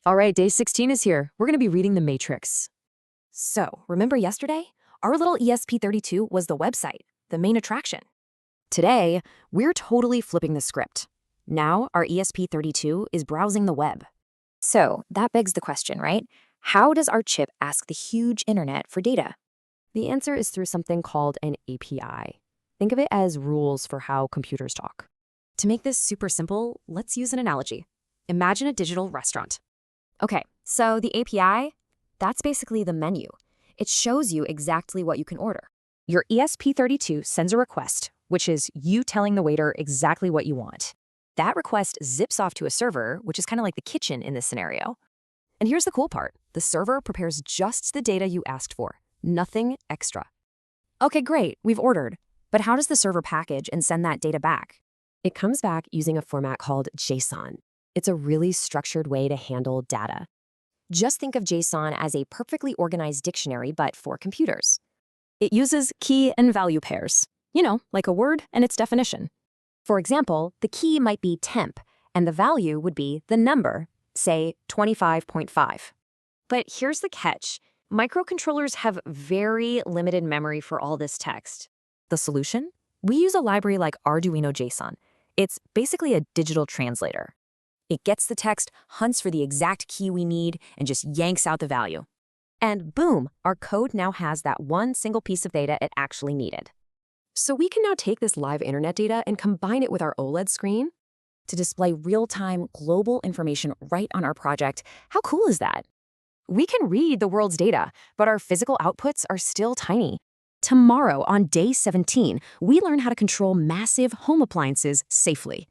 All right, day 16 is here. We're going to be reading the matrix. So, remember yesterday? Our little ESP32 was the website, the main attraction. Today, we're totally flipping the script. Now, our ESP32 is browsing the web. So, that begs the question, right? How does our chip ask the huge internet for data? The answer is through something called an API. Think of it as rules for how computers talk. To make this super simple, let's use an analogy. Imagine a digital restaurant. Okay, so the API, that's basically the menu. It shows you exactly what you can order. Your ESP32 sends a request, which is you telling the waiter exactly what you want. That request zips off to a server, which is kind of like the kitchen in this scenario. And here's the cool part. The server prepares just the data you asked for, nothing extra. Okay, great, we've ordered. But how does the server package and send that data back? It comes back using a format called JSON. It's a really structured way to handle data. Just think of JSON as a perfectly organized dictionary, but for computers. It uses key and value pairs, like a word and its definition. For example, the key might be temp, and the value would be the number, say 25.5. But here's the catch. Microcontrollers have very limited memory for all this text. The solution? We use a library like Arduino JSON. It's basically a digital translator. It gets the text, hunts for the exact key we need, and just yanks out the value. And boom, our code now has that one single piece of data it actually needed. So we can now take this live internet data and combine it with our OLED screen to display real-time global information right on our project. How cool is that? We can read the world's data, but our physical outputs are still tiny. Tomorrow, on day 17, we learn how to control massive home appliances safely.